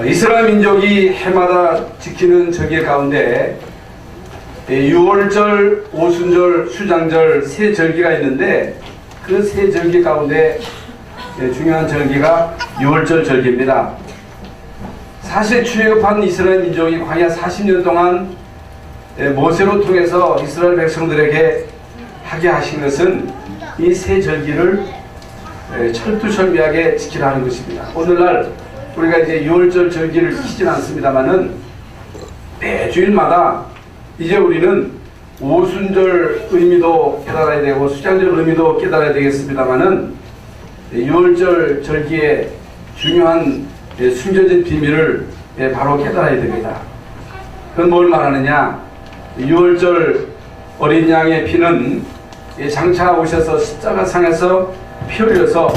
이스라엘 민족이 해마다 지키는 절기 가운데 6월절, 오순절, 수장절 세 절기가 있는데 그 세 절기 가운데 중요한 절기가 6월절 절기입니다. 사실 출애굽한 이스라엘 민족이 광야 40년 동안 모세로 통해서 이스라엘 백성들에게 하게 하신 것은 이 세 절기를 철두철미하게 지키라는 것입니다. 오늘날 우리가 이제 6월절 절기를 지키진 않습니다만은 매주일마다 이제 우리는 오순절 의미도 깨달아야 되고 수장절 의미도 깨달아야 되겠습니다만은 6월절 절기의 중요한 숨겨진 비밀을 바로 깨달아야 됩니다. 그건 뭘 말하느냐? 6월절 어린 양의 피는 장차 오셔서 십자가상에서 피 흘려서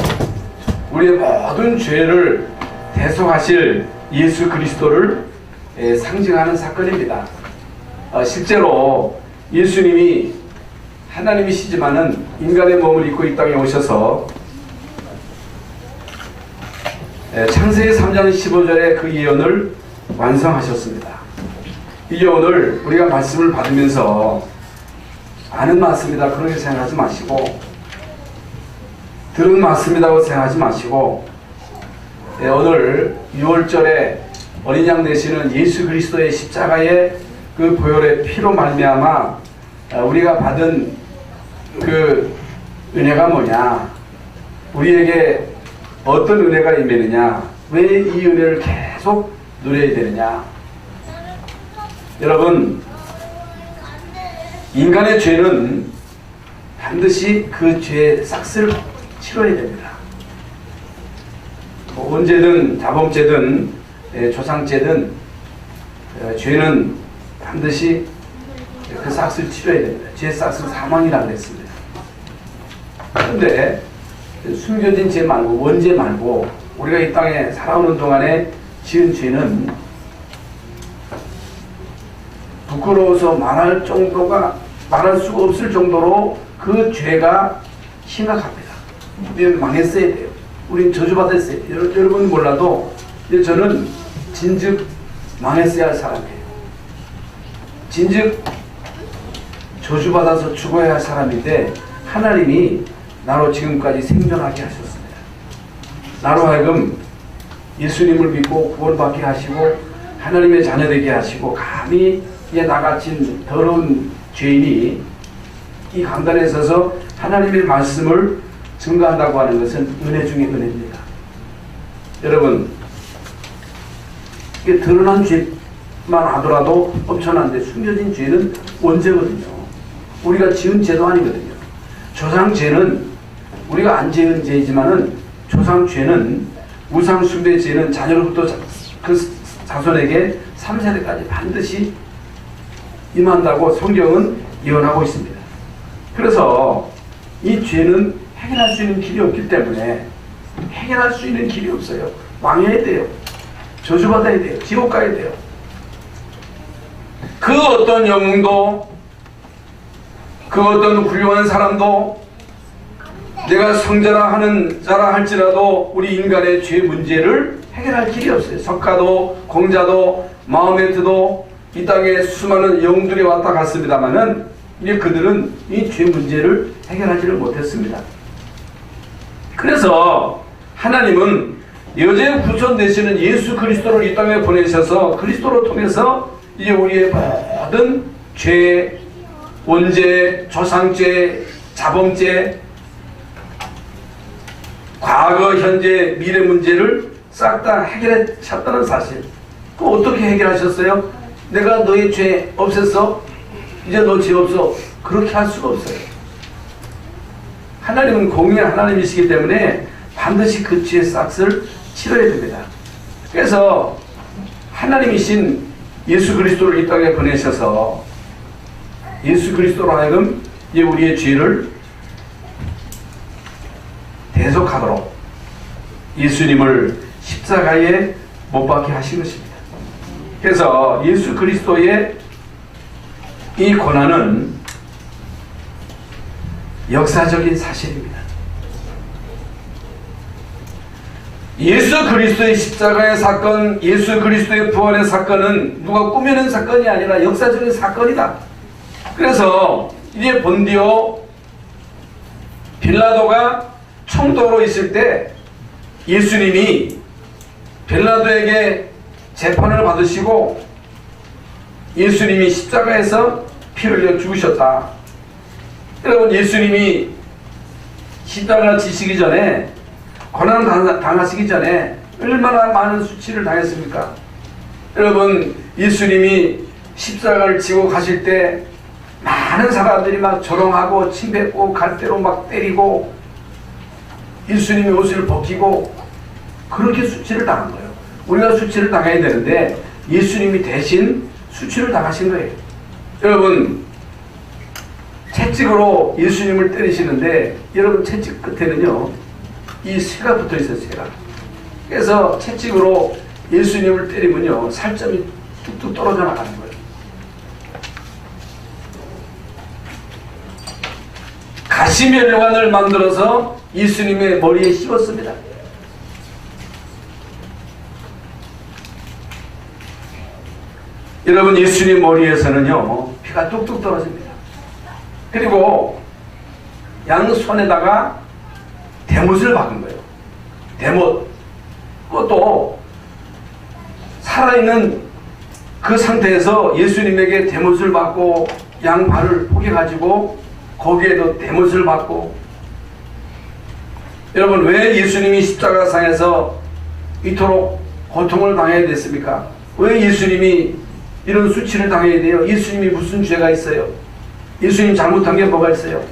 우리의 모든 죄를 대속하실 예수 그리스도를 상징하는 사건입니다. 실제로 예수님이 하나님이시지만은 인간의 몸을 입고 이 땅에 오셔서 창세기 3장 15절의 그 예언을 완성하셨습니다. 이게 오늘 우리가 말씀을 받으면서 아는 말씀이다 그렇게 생각하지 마시고 들은 말씀이라고 생각하지 마시고 오늘 6월절에 어린 양 되시는 예수 그리스도의 십자가의 그 보혈의 피로 말미암아 우리가 받은 그 은혜가 뭐냐, 우리에게 어떤 은혜가 임했느냐, 왜 이 은혜를 계속 누려야 되느냐. 여러분, 인간의 죄는 반드시 그 죄의 싹스를 치러야 됩니다. 언제든 자범죄든 조상죄든 죄는 반드시 그 싹스를 치러야 됩니다. 죄의 싹스는 사망이라고 했습니다. 그런데 숨겨진 죄 말고 원죄 말고 우리가 이 땅에 살아오는 동안에 지은 죄는 부끄러워서 말할 수가 없을 정도로 그 죄가 심각합니다. 우리는 망했어야 돼요. 우리는 저주받았어야 돼요. 여러분 몰라도 저는 진즉 망했어야 할 사람이에요. 진즉 저주받아서 죽어야 할 사람인데 하나님이 나로 지금까지 생존하게 하셨습니다. 나로 하여금 예수님을 믿고 구원받게 하시고 하나님의 자녀되게 하시고 감히 나같이 더러운 죄인이 이 강단에 서서 하나님의 말씀을 증거한다고 하는 것은 은혜 중에 은혜입니다. 여러분, 이게 드러난 죄만 하더라도 엄청난데 숨겨진 죄는 원죄거든요. 우리가 지은 죄도 아니거든요. 조상죄는 우리가 안 지은 죄이지만은 조상죄는 우상 숭배 죄는 자녀로부터 그 자손에게 3세대까지 반드시 임한다고 성경은 예언하고 있습니다. 그래서 이 죄는 해결할 수 있는 길이 없기 때문에 해결할 수 있는 길이 없어요. 망해야 돼요. 저주받아야 돼요. 지옥 가야 돼요. 그 어떤 영웅도 그 어떤 훌륭한 사람도 내가 성자라 하는 자라 할지라도 우리 인간의 죄 문제를 해결할 길이 없어요. 석가도 공자도 마호메트도 이 땅에 수많은 영웅들이 왔다 갔습니다마는 그들은 이 죄 문제를 해결하지를 못했습니다. 그래서 하나님은 여죄 구원 되시는 예수 그리스도를 이 땅에 보내셔서 그리스도를 통해서 이제 우리의 모든 죄, 원죄, 조상죄, 자범죄, 과거, 현재, 미래 문제를 싹 다 해결하셨다는 사실. 그거 어떻게 해결하셨어요? 내가 너의 죄 없앴어? 이제 너 죄 없어. 그렇게 할 수가 없어요. 하나님은 공의의 하나님이시기 때문에 반드시 그 죄의 싹을 치러야 됩니다. 그래서 하나님이신 예수 그리스도를 이 땅에 보내셔서 예수 그리스도로 하여금 이제 우리의 죄를 대속하도록 예수님을 십자가에 못 박게 하신 것입니다. 그래서 예수 그리스도의 이 고난은 역사적인 사실입니다. 예수 그리스도의 십자가의 사건, 예수 그리스도의 부활의 사건은 누가 꾸며낸 사건이 아니라 역사적인 사건이다. 그래서 이제 본디오 빌라도가 총독으로 있을 때 예수님이 빌라도에게 재판을 받으시고 예수님이 십자가에서 피를 흘려 죽으셨다. 여러분, 예수님이 십자가 지시기 전에, 고난 당하시기 전에 얼마나 많은 수치를 당했습니까? 여러분, 예수님이 십자가를 지고 가실 때 많은 사람들이 막 조롱하고 침뱉고 갈대로 막 때리고 예수님이 옷을 벗기고 그렇게 수치를 당한 거예요. 우리가 수치를 당해야 되는데 예수님이 대신 수치를 당하신 거예요. 여러분, 채찍으로 예수님을 때리시는데 여러분, 채찍 끝에는요 이 쇠가 붙어 있어요. 쇠가. 그래서 채찍으로 예수님을 때리면요 살점이 뚝뚝 떨어져 나가는 거예요. 가시면류관을 만들어서 예수님의 머리에 씌웠습니다. 여러분, 예수님 머리에서는요 피가 뚝뚝 떨어집니다. 그리고 양손에다가 대못을 박은 거예요. 대못. 그것도 살아있는 그 상태에서 예수님에게 대못을 받고 양발을 포개가지고 거기에도 대못을 받고. 여러분, 왜 예수님이 십자가상에서 이토록 고통을 당해야 됐습니까? 왜 예수님이 이런 수치를 당해야 돼요? 예수님이 무슨 죄가 있어요? 예수님 잘못한 게 뭐가 있어요?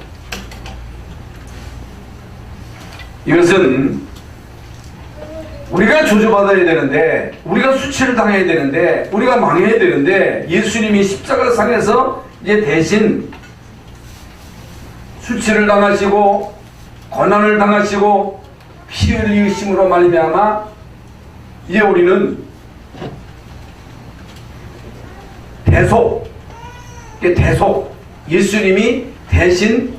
이것은 우리가 저주받아야 되는데, 우리가 수치를 당해야 되는데, 우리가 망해야 되는데 예수님이 십자가상에서 이제 대신 수치를 당하시고 고난을 당하시고 피 흘리심으로 말미암아 이제 우리는 대속, 예수님이 대신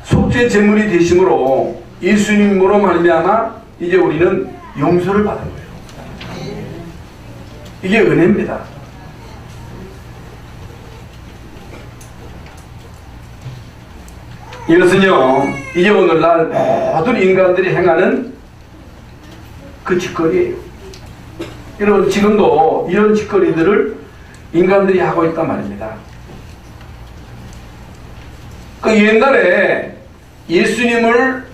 속죄 제물이 되심으로 예수님으로 말미암아 이제 우리는 용서를 받은 거예요. 이게 은혜입니다. 이것은요 이제 오늘날 모든 인간들이 행하는 그 짓거리예요. 여러분, 지금도 이런 짓거리들을 인간들이 하고 있단 말입니다. 그 옛날에 예수님을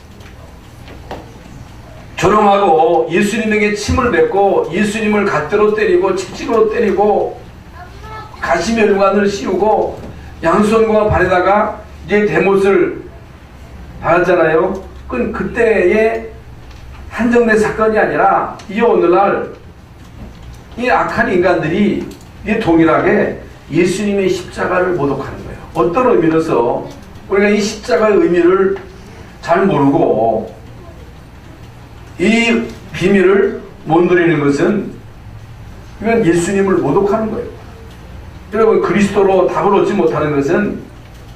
조롱하고 예수님에게 침을 뱉고 예수님을 갓대로 때리고 채찍으로 때리고 가시면류관을 씌우고 양손과 발에다가 이제 대못을 받았잖아요. 그건 그때의 한정된 사건이 아니라 이 오늘날 이 악한 인간들이 이 동일하게 예수님의 십자가를 모독하는 거예요. 어떤 의미로서 우리가 이 십자가의 의미를 잘 모르고 이 비밀을 못 누리는 것은 이건 예수님을 모독하는 거예요. 여러분, 그리스도로 답을 얻지 못하는 것은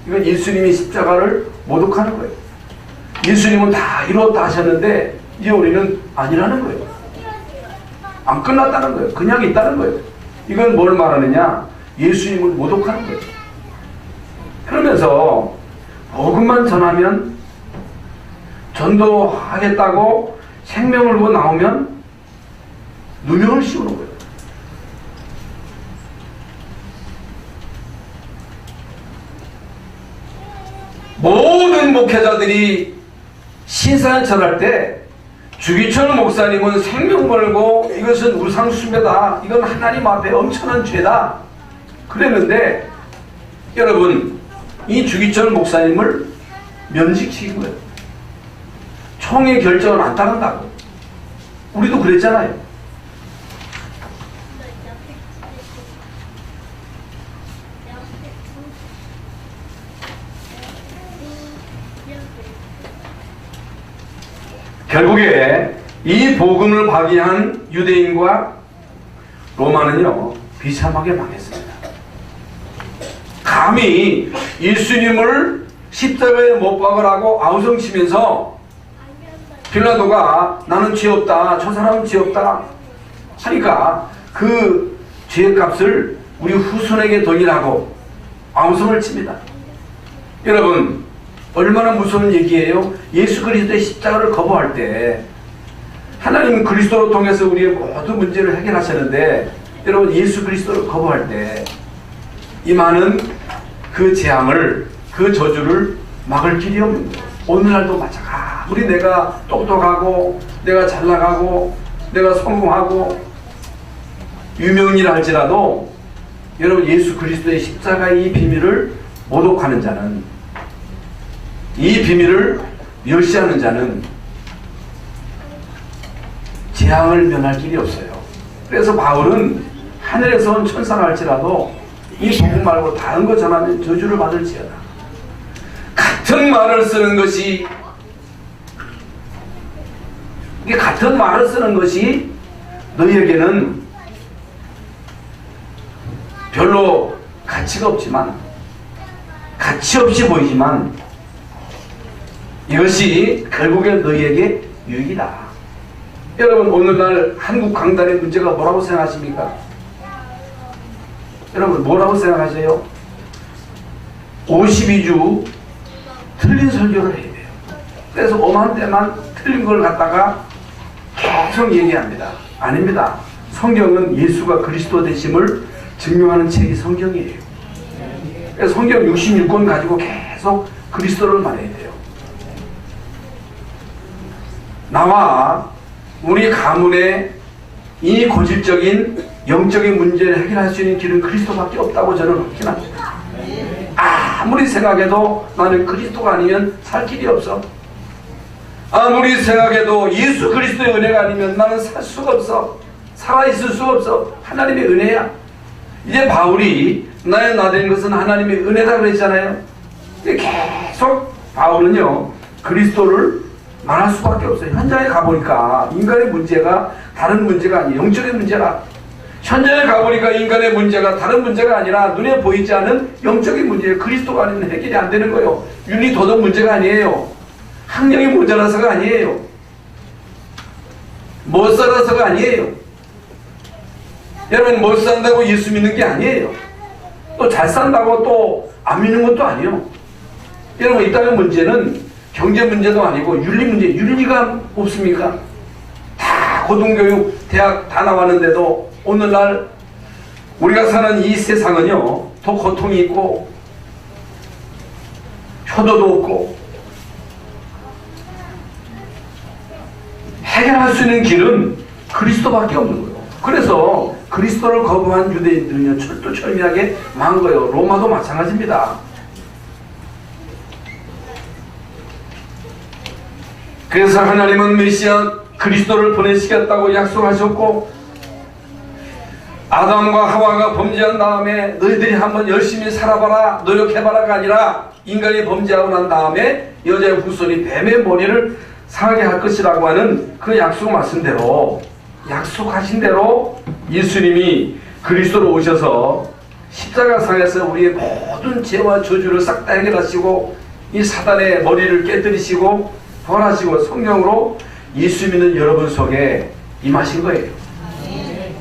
이건 예수님이 십자가를 모독하는 거예요. 예수님은 다 이루었다 하셨는데 이제 우리는 아니라는 거예요. 안 끝났다는 거예요. 그냥 있다는 거예요. 이건 뭘 말하느냐? 예수님을 모독하는 거예요. 그러면서 복음만 전하면, 전도하겠다고 생명을 걸고 나오면 누명을 씌우는 거예요. 모든 목회자들이 신사를 전할 때 주기철 목사님은 생명 걸고 이것은 우상숭배다, 이건 하나님 앞에 엄청난 죄다 그랬는데, 여러분, 이 주기철 목사님을 면직시킨 거예요. 총의 결정을 안 따른다고. 우리도 그랬잖아요. 결국에 이 복음을 박이한 유대인과 로마는요 비참하게 망했습니다. 감히 예수님을 십자가에 못 박으라고 아우성치면서 빌라도가 나는 죄 없다, 저 사람은 죄 없다 하니까 그 죄의 값을 우리 후손에게 돌리라고 아우성을 칩니다. 여러분, 얼마나 무서운 얘기예요? 예수 그리스도의 십자가를 거부할 때 하나님 그리스도를 통해서 우리의 모든 문제를 해결하셨는데, 여러분 예수 그리스도를 거부할 때 이 많은 그 재앙을, 그 저주를 막을 길이 없는 거예요. 오늘날도 마찬가지. 아무리 내가 똑똑하고 내가 잘나가고 내가 성공하고 유명인이라 할지라도 여러분 예수 그리스도의 십자가의 이 비밀을 모독하는 자는, 이 비밀을 멸시하는 자는 재앙을 면할 길이 없어요. 그래서 바울은 하늘에서 온 천사라 할지라도 이 복음 말고 다른 거 전하면 저주를 받을지어다. 같은 말을 쓰는 것이, 이게 같은 말을 쓰는 것이 너희에게는 별로 가치가 없지만, 가치 없이 보이지만 이것이 결국에 너희에게 유익이다. 여러분, 오늘날 한국 강단의 문제가 뭐라고 생각하십니까? 여러분 뭐라고 생각하세요? 52주 틀린 설교를 해야 돼요. 그래서 엄한 때만 틀린 걸 갖다가 계속 얘기합니다. 아닙니다. 성경은 예수가 그리스도 되심을 증명하는 책이 성경이에요. 그래서 성경 66권 가지고 계속 그리스도를 말해야 돼요. 나와 우리 가문의 이 고질적인 영적인 문제를 해결할 수 있는 길은 그리스도밖에 없다고 저는 확신합니다. 아무리 생각해도 나는 그리스도가 아니면 살 길이 없어. 아무리 생각해도 예수 그리스도의 은혜가 아니면 나는 살 수가 없어. 살아있을 수가 없어. 하나님의 은혜야. 이제 바울이 나의 나된 것은 하나님의 은혜다 그랬잖아요. 계속 바울은요 그리스도를 말할 수밖에 없어요. 현장에 가보니까 인간의 문제가 다른 문제가 아니에요. 영적인 문제라. 현장에 가보니까 인간의 문제가 다른 문제가 아니라 눈에 보이지 않은 영적인 문제예요. 그리스도가 아니면 해결이 안 되는 거예요. 윤리 도덕 문제가 아니에요. 학력이 모자라서가 아니에요. 못 살아서가 아니에요. 여러분 못 산다고 예수 믿는 게 아니에요. 또 잘 산다고 또 안 믿는 것도 아니에요. 여러분 이 땅의 문제는 경제 문제도 아니고 윤리 문제. 윤리가 없습니까? 다 고등교육 대학 다 나왔는데도 오늘날 우리가 사는 이 세상은요 더 고통이 있고 효도도 없고 해결할 수 있는 길은 그리스도밖에 없는 거예요. 그래서 그리스도를 거부한 유대인들은요 철두철미하게 망한 거예요. 로마도 마찬가지입니다. 그래서 하나님은 메시아 그리스도를 보내시겠다고 약속하셨고, 아담과 하와가 범죄한 다음에 너희들이 한번 열심히 살아봐라 노력해봐라가 아니라 인간이 범죄하고 난 다음에 여자의 후손이 뱀의 머리를 상하게 할 것이라고 하는 그 약속 말씀대로, 약속하신 대로 예수님이 그리스도로 오셔서 십자가상에서 우리의 모든 죄와 저주를 싹 다 해결하시고 이 사단의 머리를 깨뜨리시고 벌하시고 성령으로 예수 믿는 여러분 속에 임하신 거예요.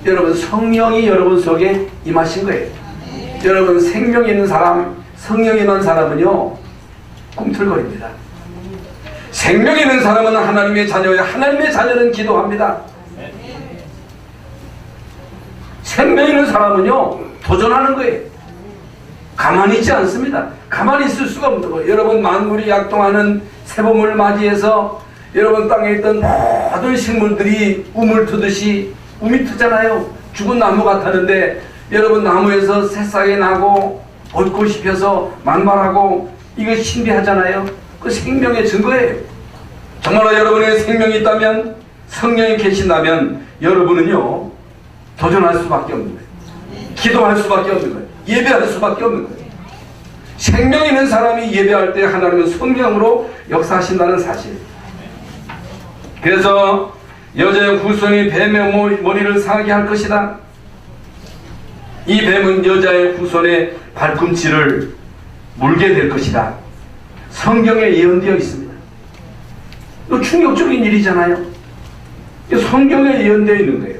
여러분 성령이 여러분 속에 임하신 거예요. 여러분 생명 있는 사람, 성령 임한 사람은요 꿈틀거립니다. 생명 있는 사람은 하나님의 자녀예요. 하나님의 자녀는 기도합니다. 생명 있는 사람은요 도전하는 거예요. 가만히 있지 않습니다. 가만히 있을 수가 없는 거예요. 여러분 만물이 약동하는 새봄을 맞이해서 여러분 땅에 있던 모든 식물들이 우물 트듯이 우미 트잖아요. 죽은 나무 같았는데 여러분 나무에서 새싹이 나고 벚꽃이 펴서 만발하고 이거 신비하잖아요. 그 생명의 증거예요. 정말로 여러분의 생명이 있다면, 성령이 계신다면 여러분은요 도전할 수밖에 없는 거예요. 기도할 수밖에 없는 거예요. 예배할 수밖에 없는 거예요. 생명 있는 사람이 예배할 때 하나님은 성령으로 역사하신다는 사실. 그래서 여자의 후손이 뱀의 머리를 상하게 할 것이다. 이 뱀은 여자의 후손의 발꿈치를 물게 될 것이다. 성경에 예언되어 있습니다. 이거 충격적인 일이잖아요. 성경에 예언되어 있는 거예요.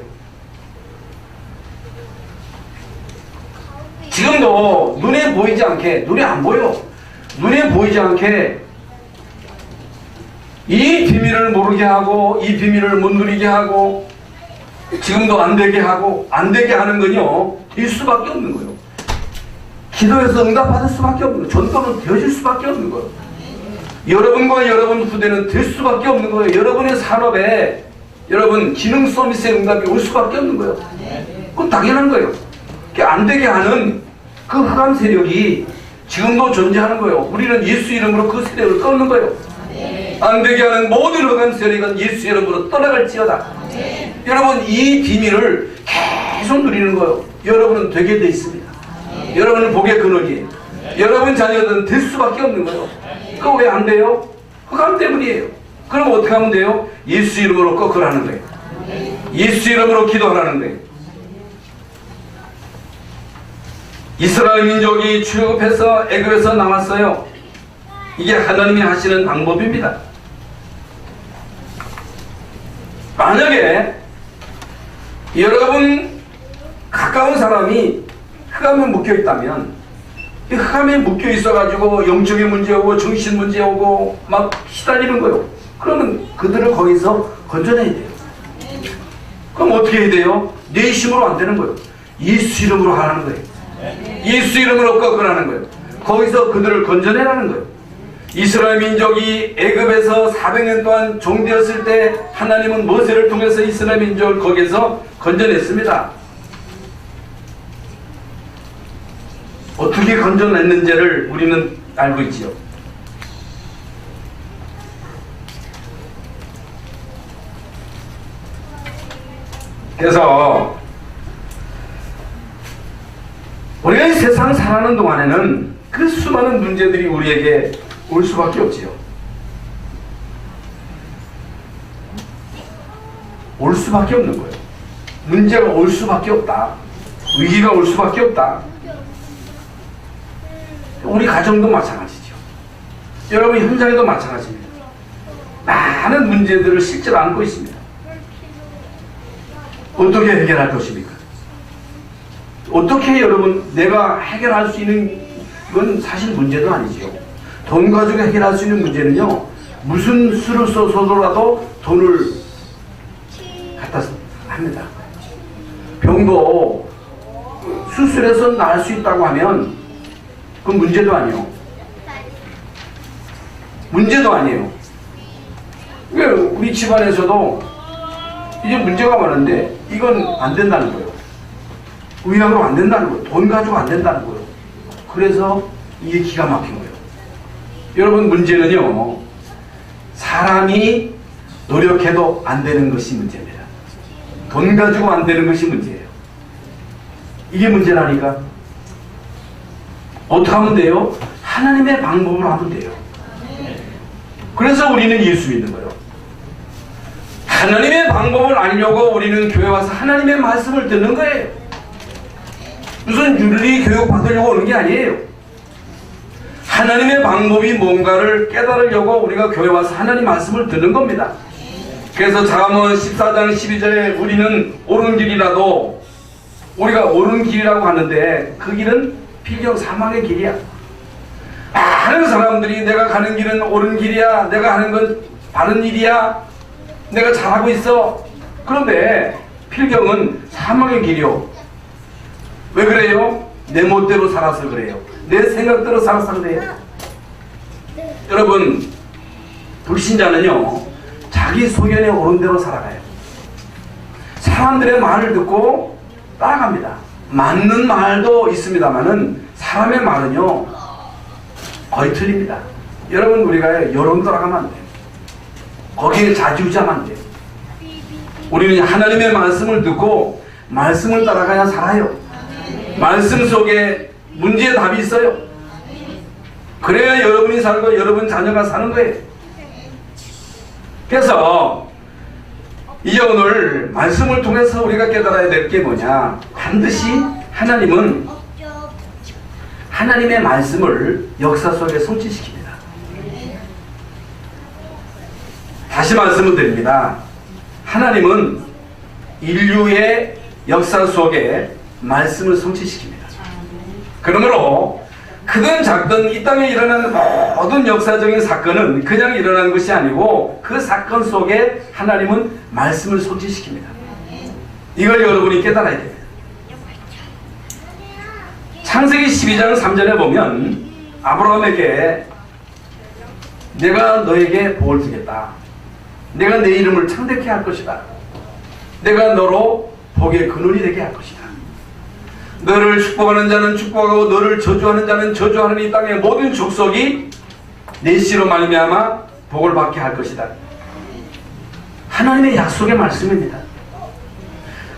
지금도 눈에 보이지 않게, 눈에 안 보여. 눈에 보이지 않게 이 비밀을 모르게 하고 이 비밀을 못 누리게 하고 지금도 안 되게 하고 안 되게 하는 건요, 될 수밖에 없는 거예요. 기도해서 응답받을 수밖에 없는 거예요. 전도는 되어질 수밖에 없는 거예요. 여러분과 여러분 후대는 될 수밖에 없는 거예요. 여러분의 산업에 여러분 기능 서비스의 응답이 올 수밖에 없는 거예요. 그건 당연한 거예요. 안 되게 하는 그 흑암 세력이 지금도 존재하는 거예요. 우리는 예수 이름으로 그 세력을 끊는 거예요. 안 되게 하는 모든 흑암 세력은 예수 이름으로 떠나갈지어다. 여러분, 이 비밀을 계속 누리는 거예요. 여러분은 되게 돼 있습니다. 여러분은 복의 근원이에요. 여러분 자녀들은 될 수밖에 없는 거예요. 그거 왜 안 돼요? 흑암 때문이에요. 그럼 어떻게 하면 돼요? 예수 이름으로 꺾으라는 거예요. 예수 이름으로 기도하라는 거예요. 이스라엘 민족이 출애굽해서 애굽에서 나왔어요. 이게 하나님이 하시는 방법입니다. 만약에 여러분 가까운 사람이 흑암에 묶여 있다면, 이 흑암에 묶여 있어가지고 영적인 문제 오고 정신 문제 오고 막 시달리는 거예요. 그러면 그들을 거기서 건져내야 돼요. 그럼 어떻게 해야 돼요? 내 힘으로 안 되는 거예요. 예수 이름으로 하라는 거예요. 예수 이름으로 꺾으라는 거예요. 거기서 그들을 건져내라는 거예요. 이스라엘 민족이 애굽에서 400년 동안 종되었을 때 하나님은 모세를 통해서 이스라엘 민족을 거기에서 건져냈습니다. 어떻게 건져냈는지를 우리는 알고 있지요. 그래서 우리가 이 세상 살아가는 동안에는 그 수많은 문제들이 우리에게 올 수밖에 없지요. 올 수밖에 없는 거예요. 문제가 올 수밖에 없다. 위기가 올 수밖에 없다. 우리 가정도 마찬가지죠. 여러분 현장에도 마찬가지입니다. 많은 문제들을 실제로 안고 있습니다. 어떻게 해결할 것입니까? 어떻게 여러분 내가 해결할 수 있는 건 사실 문제도 아니죠. 돈 가지고 해결할 수 있는 문제는요, 무슨 수를 써서라도 돈을 갖다 합니다. 병도 수술해서 나을 수 있다고 하면 그건 문제도 아니에요. 문제도 아니에요. 왜 우리 집안에서도 이제 문제가 많은데 이건 안 된다는 거예요. 의학으로 안 된다는 거예요. 돈 가지고 안 된다는 거예요. 그래서 이게 기가 막힌 거예요. 여러분, 문제는요, 사람이 노력해도 안 되는 것이 문제입니다. 돈 가지고 안 되는 것이 문제예요. 이게 문제라니까. 어떻게 하면 돼요? 하나님의 방법으로 하면 돼요. 그래서 우리는 예수 믿는 거예요. 하나님의 방법을 알려고 우리는 교회 와서 하나님의 말씀을 듣는 거예요. 무슨 윤리 교육 받으려고 오는 게 아니에요. 하나님의 방법이 뭔가를 깨달으려고 우리가 교회 와서 하나님 말씀을 듣는 겁니다. 그래서 잠언 14장 12절에 우리는 옳은 길이라도, 우리가 옳은 길이라고 하는데 그 길은 필경 사망의 길이야. 많은 사람들이 내가 가는 길은 옳은 길이야, 내가 하는 건 바른 일이야, 내가 잘하고 있어. 그런데 필경은 사망의 길이요. 왜 그래요? 내 멋대로 살아서 그래요. 내 생각대로 살아서 그래요. 여러분, 불신자는요, 자기 소견에 옳은 대로 살아가요. 사람들의 말을 듣고 따라갑니다. 맞는 말도 있습니다만은 사람의 말은요, 거의 틀립니다. 여러분, 우리가 여론 따라가면 안 돼요. 거기에 좌지우지하면 안 돼요. 우리는 하나님의 말씀을 듣고 말씀을 따라가야 살아요. 말씀 속에 문제의 답이 있어요. 그래야 여러분이 살고 여러분 자녀가 사는 거예요. 그래서 이제 오늘 말씀을 통해서 우리가 깨달아야 될 게 뭐냐, 반드시 하나님은 하나님의 말씀을 역사 속에 성취시킵니다. 다시 말씀을 드립니다. 하나님은 인류의 역사 속에 말씀을 성취시킵니다. 그러므로 크든 작든 이 땅에 일어나는 모든 역사적인 사건은 그냥 일어나는 것이 아니고 그 사건 속에 하나님은 말씀을 성취시킵니다. 이걸 여러분이 깨달아야 됩니다. 창세기 12장 3절에 보면 아브라함에게 내가 너에게 복을 주겠다. 내가 내 이름을 창대케 할 것이다. 내가 너로 복의 근원이 되게 할 것이다. 너를 축복하는 자는 축복하고 너를 저주하는 자는 저주하는 이 땅의 모든 족속이 내 씨로 말미암아 복을 받게 할 것이다. 하나님의 약속의 말씀입니다.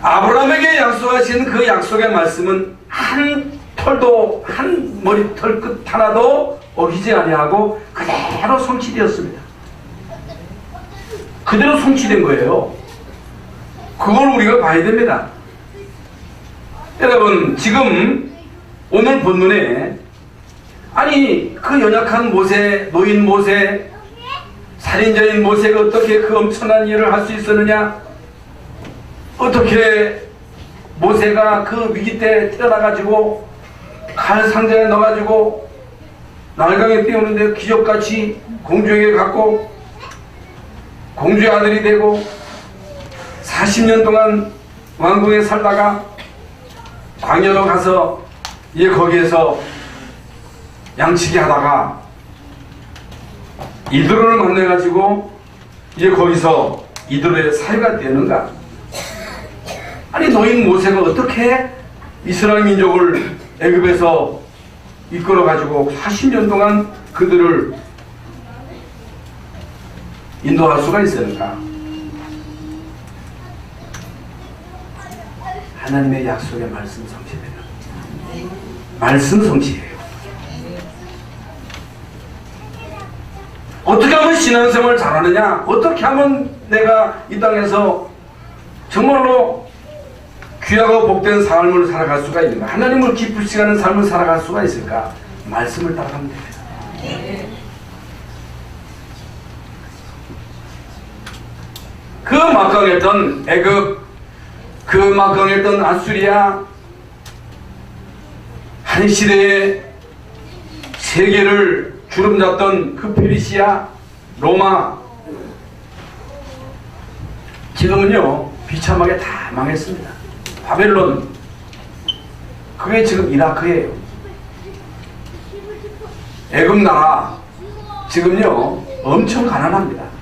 아브라함에게 약속하신 그 약속의 말씀은 한 털도 한 머리털 끝 하나도 어기지 아니하고 그대로 성취되었습니다. 그대로 성취된 거예요. 그걸 우리가 봐야 됩니다. 여러분, 지금 오늘 본문에 아니 그 연약한 모세, 노인 모세, 살인자인 모세가 어떻게 그 엄청난 일을 할 수 있었느냐? 어떻게 모세가 그 위기 때 태어나가지고 칼 상자에 넣어가지고 날강에 띄우는데 기적같이 공주에게 갔고 공주의 아들이 되고 40년 동안 왕궁에 살다가 광야로 가서 이제 거기에서 양치기 하다가 이드로를 만나가지고 이제 거기서 이드로의 사유가 되는가? 아니 노인 모세가 어떻게 이스라엘 민족을 애굽에서 이끌어가지고 40년 동안 그들을 인도할 수가 있었는가? 하나님의 약속의 말씀 성취되는 말씀 성취예요. 어떻게 하면 신앙생활을 잘하느냐? 어떻게 하면 내가 이 땅에서 정말로 귀하고 복된 삶을 살아갈 수가 있는가? 하나님을 기쁘시게 하는 삶을 살아갈 수가 있을까? 말씀을 따라가면 됩니다. 그 막강했던 애굽, 그 막강했던 아수리아, 한 시대에 세계를 주름잡던 그 페르시아, 로마, 지금은요 비참하게 다 망했습니다. 바벨론, 그게 지금 이라크예요. 애굽 나라 지금요 엄청 가난합니다.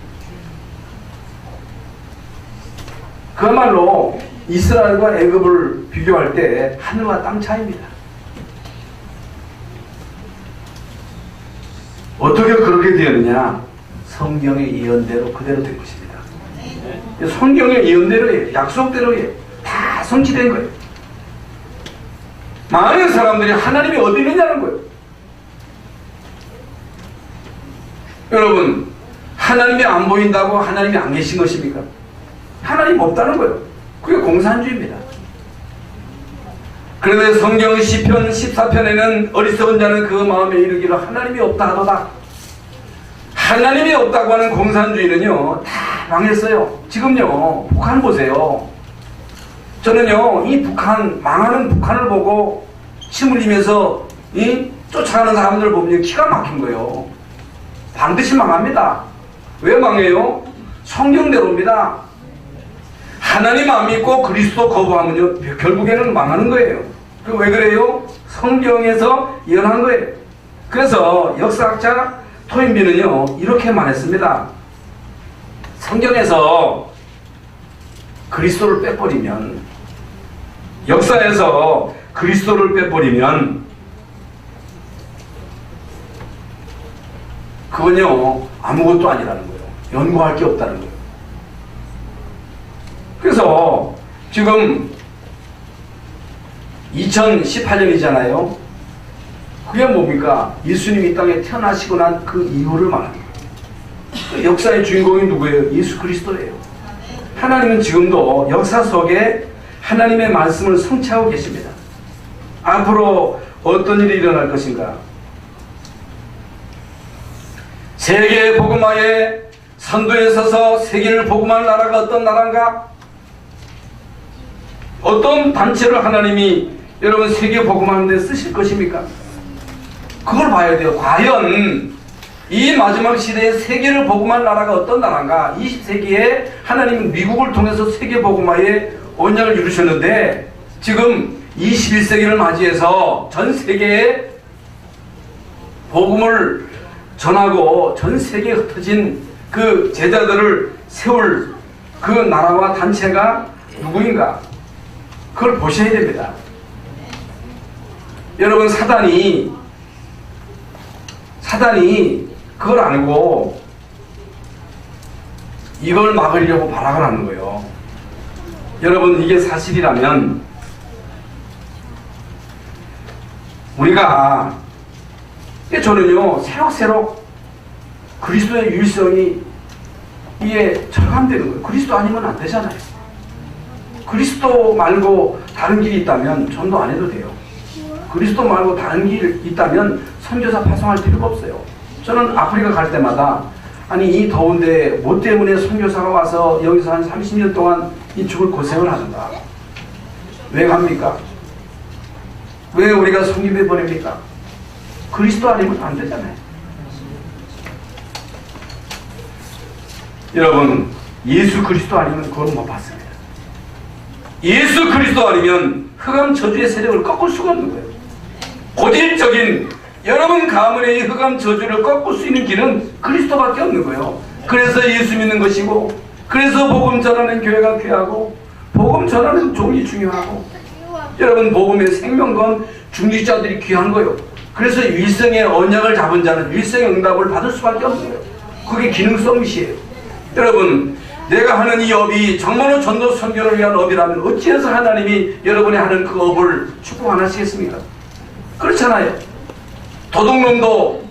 그야말로 이스라엘과 애굽을 비교할 때 하늘과 땅 차이입니다. 어떻게 그렇게 되었느냐? 성경의 예언대로 그대로 된 것입니다. 성경의 예언대로예요. 약속대로예요. 다 성취된 거예요. 많은 사람들이 하나님이 어디 있느냐는 거예요. 여러분, 하나님이 안 보인다고 하나님이 안 계신 것입니까? 하나님 없다는 거예요. 그게 공산주의입니다. 그런데 성경 시편 14편에는 어리석은 자는 그 마음에 이르기를 하나님이 없다 하도다. 하나님이 없다고 하는 공산주의는요 다 망했어요. 지금요 북한 보세요. 저는요 이 북한, 망하는 북한을 보고 침 흘리면서 이 쫓아가는 사람들을 보면 기가 막힌 거예요. 반드시 망합니다. 왜 망해요? 성경대로입니다. 하나님 안 믿고 그리스도 거부하면요 결국에는 망하는 거예요. 왜 그래요? 성경에서 예언한 거예요. 그래서 역사학자 토인비는요 이렇게 말했습니다. 성경에서 그리스도를 빼버리면, 역사에서 그리스도를 빼버리면 그건요 아무것도 아니라는 거예요. 연구할 게 없다는 거예요. 그래서 지금 2018년이잖아요. 그게 뭡니까? 예수님이 이 땅에 태어나시고 난 그 이후를 말합니다. 그 역사의 주인공이 누구예요? 예수 그리스도예요. 하나님은 지금도 역사 속에 하나님의 말씀을 성취하고 계십니다. 앞으로 어떤 일이 일어날 것인가? 세계 복음화에 선두에 서서 세계를 복음할 나라가 어떤 나라인가? 어떤 단체를 하나님이 여러분 세계 복음하는 데 쓰실 것입니까? 그걸 봐야 돼요. 과연 이 마지막 시대에 세계를 복음할 나라가 어떤 나라인가? 20세기에 하나님은 미국을 통해서 세계 복음화에 언약을 이루셨는데 지금 21세기를 맞이해서 전 세계에 복음을 전하고 전 세계에 흩어진 그 제자들을 세울 그 나라와 단체가 누구인가? 그걸 보셔야 됩니다. 여러분 사단이 그걸 알고 이걸 막으려고 발악을 하는 거예요. 여러분 이게 사실이라면 우리가 저는요 새록새록 그리스도의 유일성이 이게 절감되는 거예요. 그리스도 아니면 안 되잖아요. 그리스도 말고 다른 길이 있다면 전도 안 해도 돼요. 그리스도 말고 다른 길이 있다면 선교사 파송할 필요가 없어요. 저는 아프리카 갈 때마다 아니 이 더운데 뭐 때문에 선교사가 와서 여기서 한 30년 동안 이 죽을 고생을 하는가? 왜 갑니까? 왜 우리가 성김에 보냅니까? 그리스도 아니면 안 되잖아요. 여러분 예수 그리스도 아니면 그건 못 봤습니다. 예수 그리스도 아니면 흑암 저주의 세력을 꺾을 수가 없는 거예요. 고질적인 여러분 가문의 이 흑암 저주를 꺾을 수 있는 길은 그리스도밖에 없는 거예요. 그래서 예수 믿는 것이고, 그래서 복음 전하는 교회가 귀하고, 복음 전하는 종이 중요하고, 여러분 복음의 생명건 중직자들이 귀한 거예요. 그래서 일생의 언약을 잡은 자는 일생의 응답을 받을 수밖에 없어요. 그게 기능성이시에요. 여러분 내가 하는 이 업이 정말로 전도 선교를 위한 업이라면 어찌해서 하나님이 여러분이 하는 그 업을 축복 안 하시겠습니까? 그렇잖아요. 도둑놈도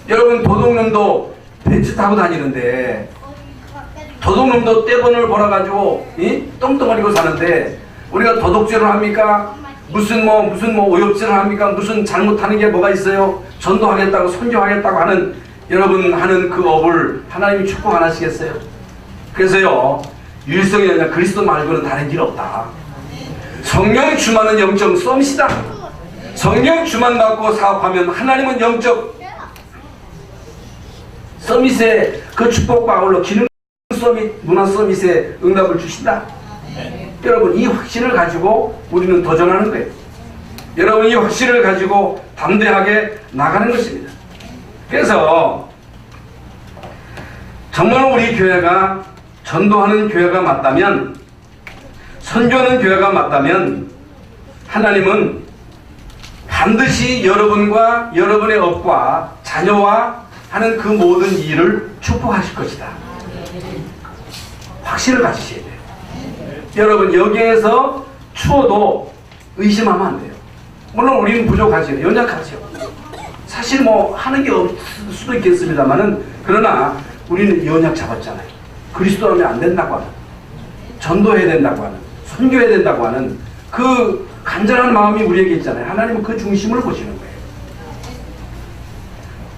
여러분 도둑놈도 벤츠 타고 다니는데 도둑놈도 떼번을 벌어가지고 똥덩어리고 사는데 우리가 도둑질을 합니까? 무슨 오엽질을 합니까? 무슨 잘못하는 게 뭐가 있어요? 전도하겠다고 선교하겠다고 하는 여러분 하는 그 업을 하나님이 축복 안 하시겠어요? 그래서요 유일성이 아니라 그리스도 말고는 다른 길 없다. 성령 주만은 영적 썸시다. 성령 주만 받고 사업하면 하나님은 영적 서밋의 그 축복과 아울러 기능 서밋, 문화 서밋의 응답을 주신다. 여러분 이 확신을 가지고 우리는 도전하는 거예요. 여러분 이 확신을 가지고 담대하게 나가는 것입니다. 그래서 정말 우리 교회가 전도하는 교회가 맞다면, 선교하는 교회가 맞다면 하나님은 반드시 여러분과 여러분의 업과 자녀와 하는 그 모든 일을 축복하실 것이다. 확신을 가지셔야 돼요. 여러분 여기에서 추워도 의심하면 안 돼요. 물론 우리는 부족하죠. 연약하죠. 사실 뭐 하는 게 없을 수도 있겠습니다만은 그러나 우리는 연약 잡았잖아요. 그리스도 하면 안 된다고 하는, 전도해야 된다고 하는, 선교해야 된다고 하는 그 간절한 마음이 우리에게 있잖아요. 하나님은 그 중심을 보시는 거예요.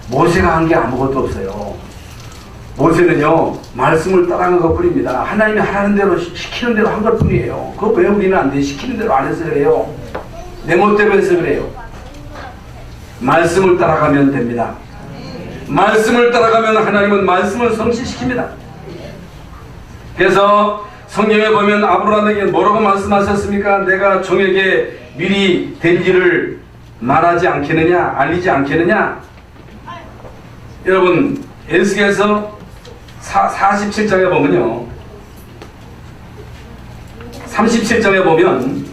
모세가 한 게 아무것도 없어요. 모세는요 말씀을 따라간 것 뿐입니다. 하나님이 하라는 대로 시키는 대로 한 것 뿐이에요. 그거 왜 우리는 안 돼? 시키는 대로 안 해서 그래요. 내 멋대로 해서 그래요. 말씀을 따라가면 됩니다. 말씀을 따라가면 하나님은 말씀을 성취시킵니다. 그래서 성경에 보면 아브라함에게 뭐라고 말씀하셨습니까? 내가 종에게 미리 될 일을 말하지 않겠느냐, 알리지 않겠느냐. 여러분 에스겔서 47장에 보면요 37장에 보면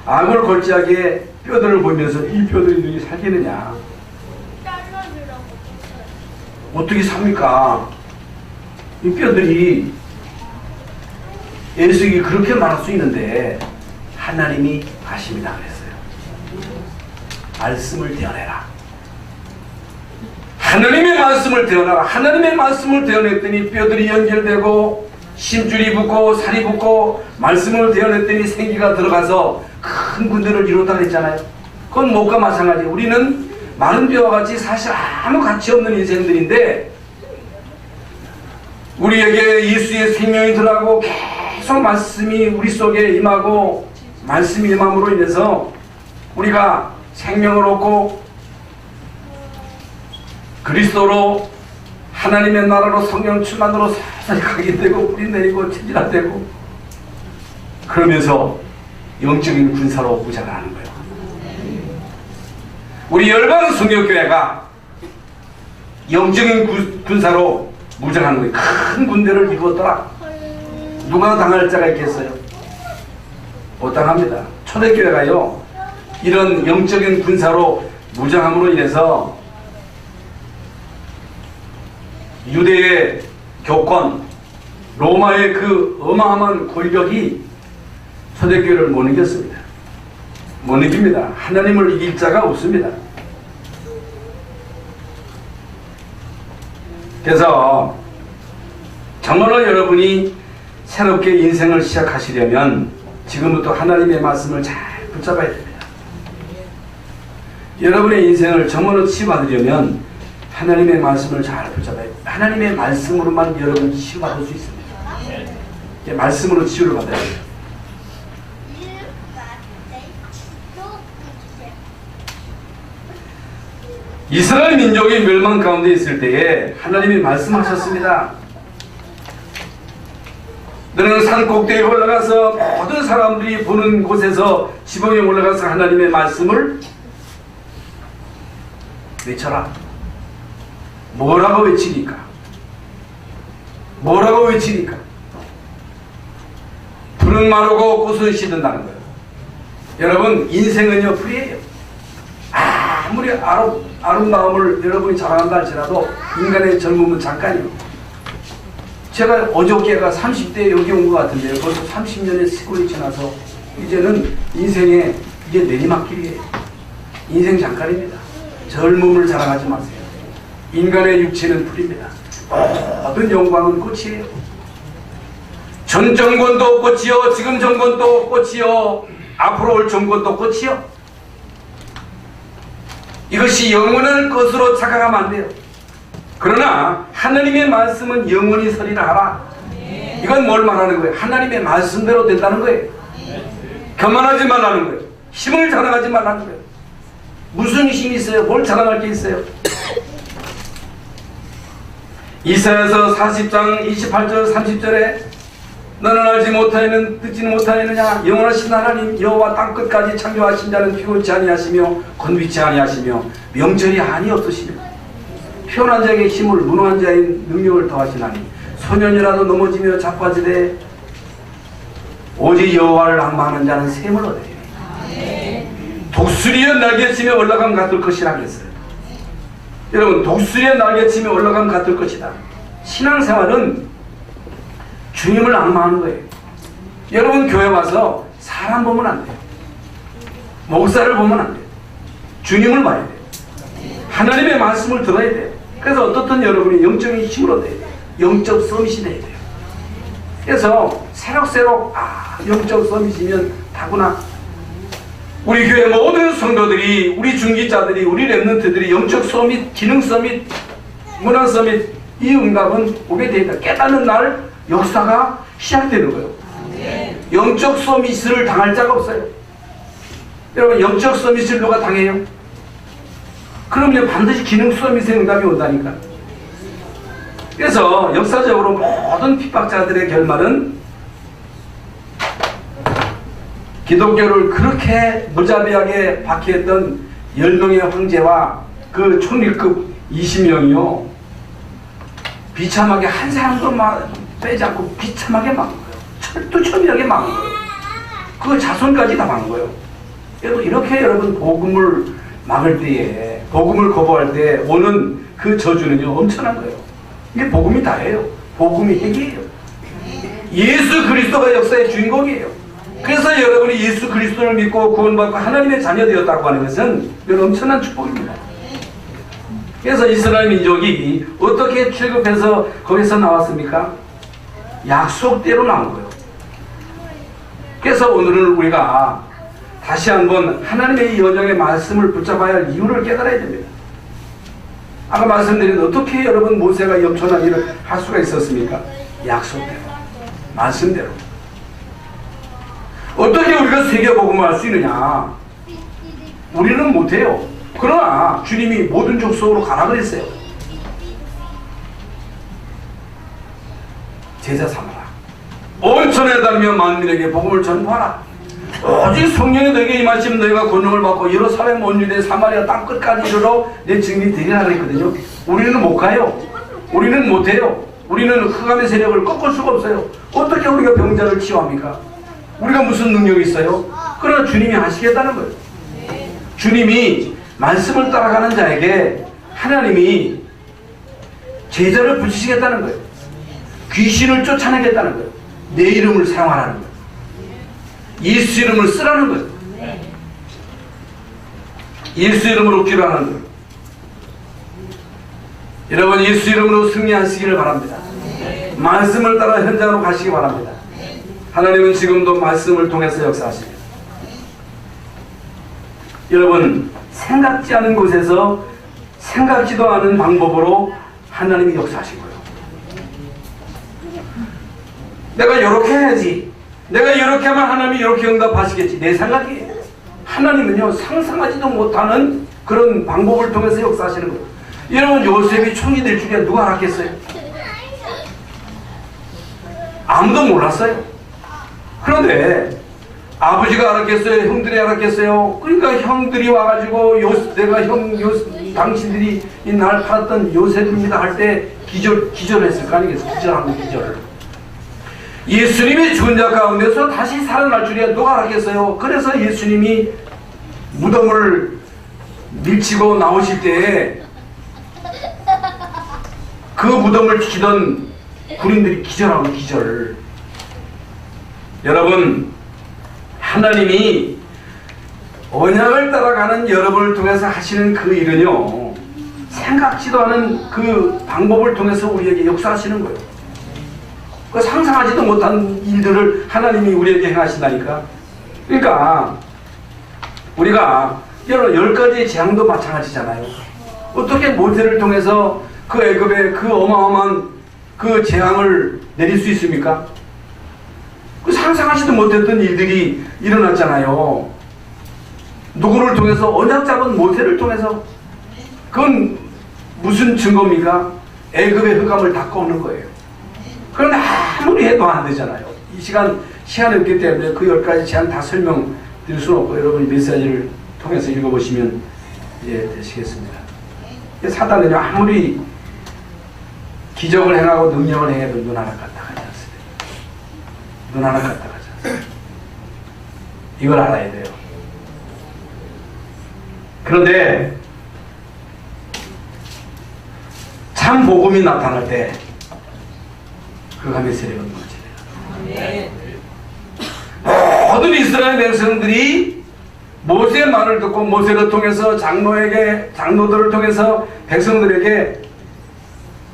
악을 골짜기에 뼈들을 보면서 이 뼈들이 살겠느냐, 어떻게 삽니까? 이 뼈들이 에스겔이 그렇게 말할 수 있는데 하나님이 하십니다 그랬어요. 말씀을 대언해라. 하나님의 말씀을 대언하라. 하나님의 말씀을 대언했더니 뼈들이 연결되고 심줄이 붙고 살이 붙고 말씀을 대언했더니 생기가 들어가서 큰 군대를 이뤘다 그랬잖아요. 그건 못과 마찬가지. 우리는 마른 뼈와 같이 사실 아무 가치 없는 인생들인데 우리에게 예수의 생명이 들어가고 계속 말씀이 우리 속에 임하고 말씀이 임함으로 인해서 우리가 생명을 얻고 그리스도로 하나님의 나라로 성령 충만으로 살살 가게 되고 뿌리 내리고 체질화되고 그러면서 영적인 군사로 무장을 하는 거예요. 우리 열방 성령교회가 영적인 군사로 무장하는 거예요. 큰 군대를 이루었더라. 누가 당할 자가 있겠어요? 못 당합니다. 초대교회가요 이런 영적인 군사로 무장함으로 인해서 유대의 교권, 로마의 그 어마어마한 권력이 초대교회를 못 이겼습니다. 못 이깁니다. 하나님을 이길 자가 없습니다. 그래서 정말로 여러분이 새롭게 인생을 시작하시려면 지금부터 하나님의 말씀을 잘 붙잡아야 됩니다. 여러분의 인생을 정말로 치유받으려면 하나님의 말씀을 잘 붙잡아야 됩니다. 하나님의 말씀으로만 여러분 치유받을 수 있습니다. 말씀으로 치유를 받아야 돼요. 이스라엘 민족이 멸망 가운데 있을 때에 하나님이 말씀하셨습니다. 너는 산 꼭대기에 올라가서 모든 사람들이 보는 곳에서 지붕에 올라가서 하나님의 말씀을 외쳐라. 뭐라고 외치니까? 뭐라고 외치니까? 풀은 마르고 꽃은 시든다는 거예요. 여러분 인생은요 풀이에요. 아무리 아름다움을 여러분이 자랑한다 할지라도 인간의 젊음은 잠깐이요. 제가 어저께가 30대에 여기 온 것 같은데요. 벌써 30년의 세월이 지나서 이제는 인생에 이게 내리막길이에요. 인생 잠깐입니다. 젊음을 자랑하지 마세요. 인간의 육체는 풀입니다. 모든 영광은 꽃이에요. 전 정권도 꽃이요, 지금 정권도 꽃이요, 앞으로 올 정권도 꽃이요. 이것이 영원한 것으로 착각하면 안 돼요. 그러나 하나님의 말씀은 영원히 서리라 하라. 이건 뭘 말하는 거예요? 하나님의 말씀대로 된다는 거예요. 교만하지 말라는 거예요. 힘을 자랑하지 말라는 거예요. 무슨 힘이 있어요? 뭘 자랑할 게 있어요? 이사야서 40장 28절 30절에 너는 알지 못하여는 듣지는 못하였느냐. 영원하신 하나님 여호와 땅끝까지 창조하신 자는 피곤치 아니하시며 건비치 아니하시며 명철이 한이 없으시며 피곤한 자에게 힘을 무능한 자의 능력을 더하시나니 소년이라도 넘어지며 자빠지되 오직 여호와를 앙망하는 자는 샘을 얻으리니 독수리의 날개치며 올라감 같을 것이라 그랬어요. 여러분 독수리의 날개치며 올라감 같을 것이다. 신앙생활은 주님을 앙망하는 거예요. 여러분 교회 와서 사람 보면 안 돼요. 목사를 보면 안 돼요. 주님을 봐야 돼요. 하나님의 말씀을 들어야 돼요. 그래서 어떻든 여러분이 영적인 힘을 얻어야 돼요. 영적 서밋이 돼야 돼요. 그래서 새록새록 영적 서밋이면 다구나. 우리 교회 모든 성도들이, 우리 중기자들이, 우리 랩런트들이 영적 서밋, 기능 서밋, 문화 서밋 이 응답은 오게 되어 있다. 깨닫는 날 역사가 시작되는 거예요. 영적 서밋을 당할 자가 없어요. 여러분 영적 서밋을 누가 당해요? 그러면 반드시 기능 서밋의 응답이 온다니까. 그래서 역사적으로 모든 핍박자들의 결말은 기독교를 그렇게 무자비하게 박해했던 10명의 황제와 그 총리급 20명이요 비참하게 한 사람도 빼지 않고 비참하게 막은 거예요. 철두철미하게 막은 거예요. 그 자손까지 다 막은 거예요. 여러분 이렇게 여러분 복음을 막을 때에, 복음을 거부할 때 오는 그 저주는요 엄청난 거예요. 이게 복음이 다예요. 복음이 핵이에요. 예수 그리스도가 역사의 주인공이에요. 그래서 여러분이 예수 그리스도를 믿고 구원받고 하나님의 자녀 되었다고 하는 것은 이건 엄청난 축복입니다. 그래서 이스라엘 민족이 어떻게 출급해서 거기서 나왔습니까? 약속대로 나온 거예요. 그래서 오늘은 우리가 다시 한번 하나님의 여정의 말씀을 붙잡아야 할 이유를 깨달아야 됩니다. 아까 말씀드린 어떻게 여러분 모세가 엄청난 일을 할 수가 있었습니까? 약속대로, 말씀대로. 어떻게 우리가 세계복음을 할 수 있느냐? 우리는 못해요. 그러나 주님이 모든 족속으로 가라 그랬어요. 제자 삼아라. 온 천에 달며 만민에게 복음을 전파하라. 오직 성령이 너에게 임하시면 너희가 권능을 받고 예루살렘 온 유대 사마리아 땅 끝까지 이르러 내 증인이 되리라 그랬거든요. 우리는 못 가요. 우리는 못해요. 우리는 흑암의 세력을 꺾을 수가 없어요. 어떻게 우리가 병자를 치유합니까? 우리가 무슨 능력이 있어요? 그러나 주님이 하시겠다는 거예요. 주님이 말씀을 따라가는 자에게 하나님이 제자를 붙이시겠다는 거예요. 귀신을 쫓아내겠다는 거예요. 내 이름을 사용하라는 거예요. 예수 이름을 쓰라는 거예요. 예수 이름으로 기도하는 거예요. 여러분 예수 이름으로 승리하시기를 바랍니다. 말씀을 따라 현장으로 가시기 바랍니다. 하나님은 지금도 말씀을 통해서 역사하십니다. 여러분 생각지 않은 곳에서 생각지도 않은 방법으로 하나님이 역사하신 거예요. 내가 이렇게 해야지, 내가 이렇게 하면 하나님이 이렇게 응답하시겠지, 내 생각이에요. 하나님은요 상상하지도 못하는 그런 방법을 통해서 역사하시는 거예요. 여러분 요셉이 총이 될 줄이야 누가 알았겠어요? 아무도 몰랐어요. 그런데 아버지가 알았겠어요? 형들이 알았겠어요? 그러니까 형들이 와가지고 당신들이 이 날 팔았던 요셉입니다 할 때 기절했을 거 아니겠어요? 기절하는 기절. 예수님이 죽은 자 가운데서 다시 살아날 줄이야 누가 알았겠어요? 그래서 예수님이 무덤을 밀치고 나오실 때에 그 무덤을 지키던 군인들이 기절하고 기절. 여러분 하나님이 언약을 따라가는 여러분을 통해서 하시는 그 일은요 생각지도 않은 그 방법을 통해서 우리에게 역사하시는 거예요. 그 상상하지도 못한 일들을 하나님이 우리에게 행하신다니까. 그러니까 우리가 여러 10가지의 재앙도 마찬가지잖아요. 어떻게 모세를 통해서 그 애굽의 그 어마어마한 그 재앙을 내릴 수 있습니까? 그 상상하지도 못했던 일들이 일어났잖아요. 누구를 통해서? 언약 잡은 모세를 통해서. 그건 무슨 증거입니까? 애굽의 흑암을 닦아오는 거예요. 그런데 아무리 해도 안 되잖아요. 이 시간이 없기 때문에 그 10가지 제안 다 설명드릴 수는 없고 여러분이 메시지를 통해서 읽어보시면 되시겠습니다. 사단은요 아무리 기적을 행하고 능력을 행해도 눈 하나 까딱 하지 않습니다. 눈 하나 까딱 하지 않습니다. 이걸 알아야 돼요. 그런데 참 복음이 나타날 때 흑암의 세력은 무너집니다. 모든 이스라엘 백성들이 모세의 말을 듣고 모세를 통해서 장로들을 통해서 백성들에게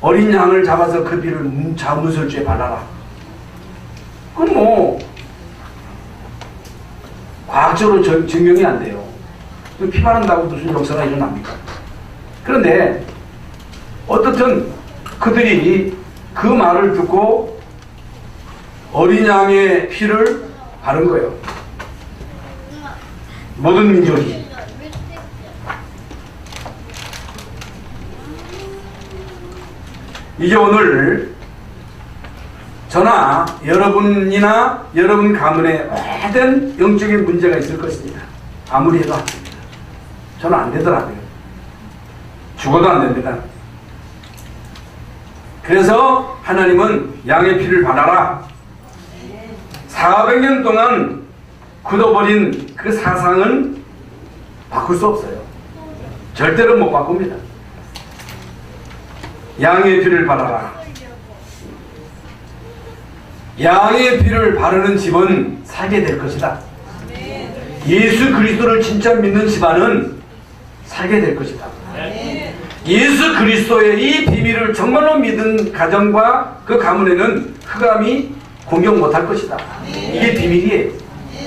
어린 양을 잡아서 그 피를 문설주에 발라라. 그건 뭐 과학적으로 증명이 안 돼요. 피 바른다고 무슨 역사가 일어납니까? 그런데 어떻든 그들이 그 말을 듣고 어린 양의 피를 바른 거예요. 모든 민족이. 이게 오늘 저나 여러분이나 여러분 가문에 오래된 영적인 문제가 있을 것입니다. 아무리 해도 안 됩니다. 저는 안 되더라고요. 죽어도 안 됩니다. 그래서 하나님은 양의 피를 발하라. 400년 동안 굳어버린 그 사상은 바꿀 수 없어요. 절대로 못 바꿉니다. 양의 피를 발하라. 양의 피를 바르는 집은 살게 될 것이다. 예수 그리스도를 진짜 믿는 집안은 살게 될 것이다. 예수 그리스도의 이 비밀을 정말로 믿은 가정과 그 가문에는 흑암이 공격 못할 것이다. 이게 비밀이에요.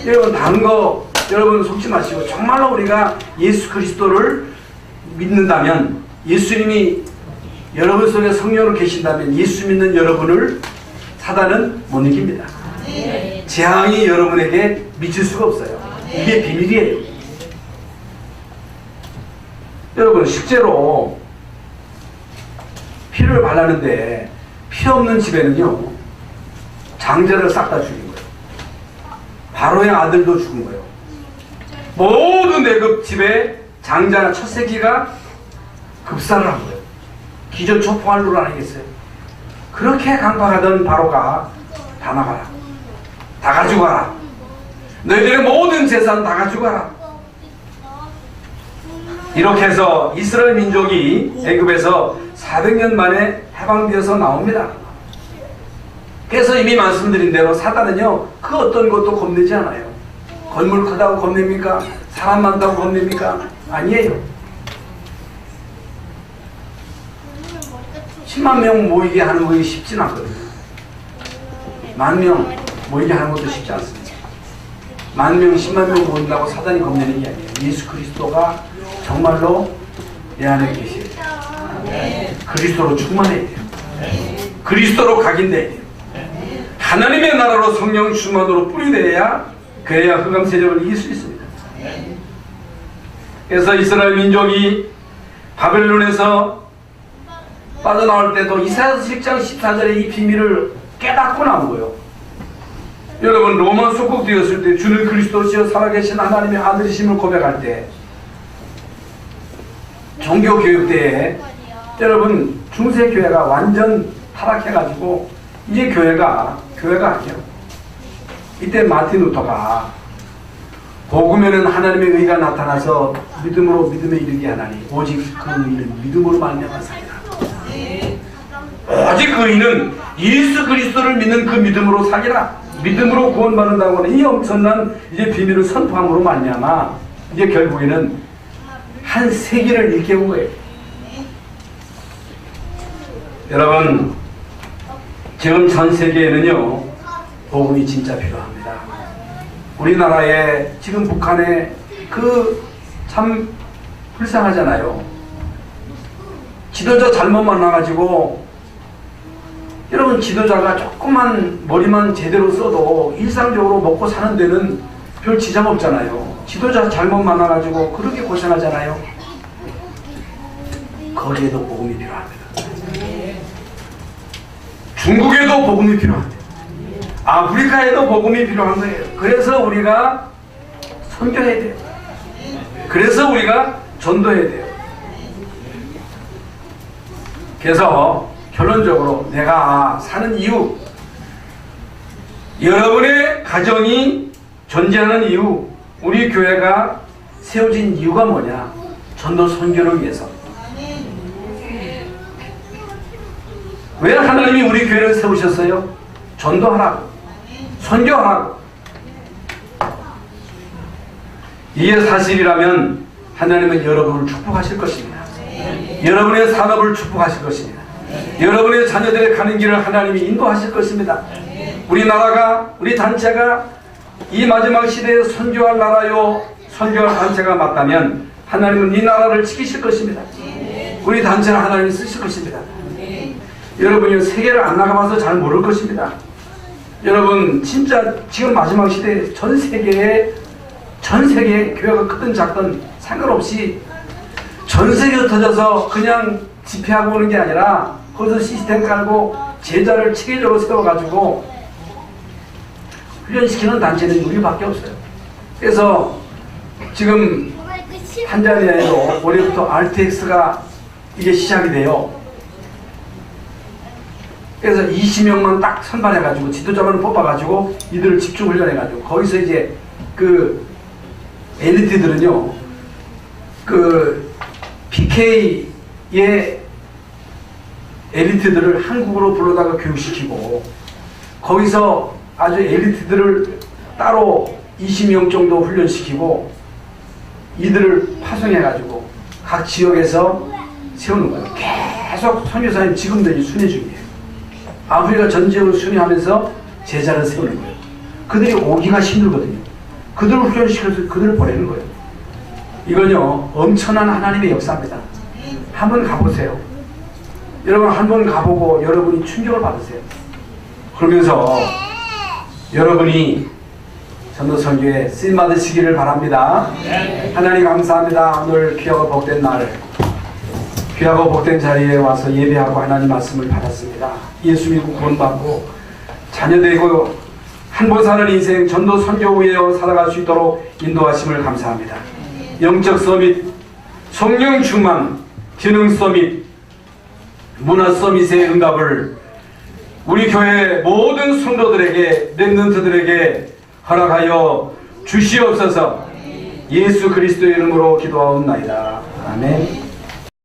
여러분 다른 거 여러분 속지 마시고 정말로 우리가 예수 그리스도를 믿는다면, 예수님이 여러분 속에 성령으로 계신다면 예수 믿는 여러분을 사단은 못 이깁니다. 재앙이 여러분에게 미칠 수가 없어요. 이게 비밀이에요. 여러분 실제로 피를 발랐는데 피 없는 집에는요 장자를 싹 다 죽인 거예요. 바로의 아들도 죽은 거예요. 모든 내급 집에 장자나 첫 새끼가 급사를 한 거예요. 기전초풍할 아니겠어요? 그렇게 강박하던 바로가 다 나가라, 다 가지고 가라, 너희들의 모든 재산 다 가지고 가라. 이렇게 해서 이스라엘 민족이 애굽에서 400년 만에 해방되어서 나옵니다. 그래서 이미 말씀드린 대로 사단은요 그 어떤 것도 겁내지 않아요. 건물 크다고 겁냅니까? 사람 많다고 겁냅니까? 아니에요. 10만 명 모이게 하는 것이 쉽진 않거든요. 10,000명 모이게 하는 것도 쉽지 않습니다. 10,000명, 10만 명 모인다고 사단이 겁내는 게 아니에요. 예수 그리스도가 정말로 내 안에 계셔야 돼요. 그리스도로 충만해야 돼요. 그리스도로 각인돼야 돼요. 하나님의 나라로 성령 충만으로 뿌리되어야 그래야 흑암 세력을 이길 수 있습니다. 그래서 이스라엘 민족이 바벨론에서 빠져나올 때도 이사야서 7장 14절에 이 비밀을 깨닫고 나온 거예요. 여러분 로마 속국되었을 때 주는 그리스도시여 살아계신 하나님의 아들이심을 고백할 때 종교교육 때에 여러분 중세교회가 완전 타락해가지고 이제 교회가 아니에요. 이때 마틴 루터가 복음에는 하나님의 의가 나타나서 믿음으로 믿음에 이르게 하나니 오직 그 의는 믿음으로 말미암아 살리라. 오직 그 의는 예수 그리스도를 믿는 그 믿음으로 살리라. 믿음으로 구원받는다고 하는 이 엄청난 이제 비밀을 선포함으로 말미암아 이제 결국에는 한 세계를 일깨운 거예요. 여러분 지금 전 세계에는요 복음이 진짜 필요합니다. 우리나라에 지금 북한에 그 참 불쌍하잖아요. 지도자 잘못 만나가지고 여러분 지도자가 조금만 머리만 제대로 써도 일상적으로 먹고 사는 데는 별 지장 없잖아요. 지도자 잘못 만나가지고 그렇게 고생하잖아요. 거기에도 복음이 필요합니다. 중국에도 복음이 필요합니다. 아프리카에도 복음이 필요한 거예요. 그래서 우리가 선교해야 돼요. 그래서 우리가 전도해야 돼요. 그래서 결론적으로 내가 사는 이유, 여러분의 가정이 존재하는 이유, 우리 교회가 세워진 이유가 뭐냐? 전도 선교를 위해서. 왜 하나님이 우리 교회를 세우셨어요? 전도하라고, 선교하라고. 이게 사실이라면 하나님은 여러분을 축복하실 것입니다. 여러분의 산업을 축복하실 것입니다. 여러분의 자녀들의 가는 길을 하나님이 인도하실 것입니다. 우리나라가, 우리 단체가 이 마지막 시대에 선교할 나라요, 선교할 단체가 맞다면 하나님은 이 나라를 지키실 것입니다. 우리 단체는 하나님이 쓰실 것입니다. 여러분이 세계를 안 나가봐서 잘 모를 것입니다. 여러분 진짜 지금 마지막 시대에 전 세계에 교회가 크든 작든 상관없이 전 세계로 터져서 그냥 집회하고 오는 게 아니라 거기서 시스템 깔고 제자를 체계적으로 세워가지고 훈련시키는 단체는 우리밖에 없어요. 그래서 지금 탄자니아에도 올해부터 RTX가 이게 시작이 돼요. 그래서 20명만 딱 선발해가지고 지도자만 뽑아가지고 이들을 집중 훈련해가지고 거기서 이제 그 엘리트들은요 그 PK의 엘리트들을 한국으로 불러다가 교육시키고 거기서 아주 엘리트들을 따로 20명 정도 훈련시키고 이들을 파송해가지고 각 지역에서 세우는 거예요. 계속 선교사님 지금도 순회 중이에요. 아프리카 전 지역을 순회하면서 제자를 세우는 거예요. 그들이 오기가 힘들거든요. 그들을 훈련시켜서 그들을 보내는 거예요. 이건요 엄청난 하나님의 역사입니다. 한번 가보세요. 여러분 한번 가보고 여러분이 충격을 받으세요. 그러면서 여러분이 전도선교에 쓰임받으시기를 바랍니다. 하나님 감사합니다. 오늘 귀하고 복된 날, 귀하고 복된 자리에 와서 예배하고 하나님 말씀을 받았습니다. 예수 믿고 구원받고 자녀되고 한 번 사는 인생 전도 선교 위에 살아갈 수 있도록 인도하심을 감사합니다. 영적 서밋, 성령 충만, 기능 서밋, 문화 서밋의 응답을 우리 교회 모든 성도들에게, 렘넌트들에게 허락하여 주시옵소서. 예수 그리스도의 이름으로 기도하옵나이다. 아멘.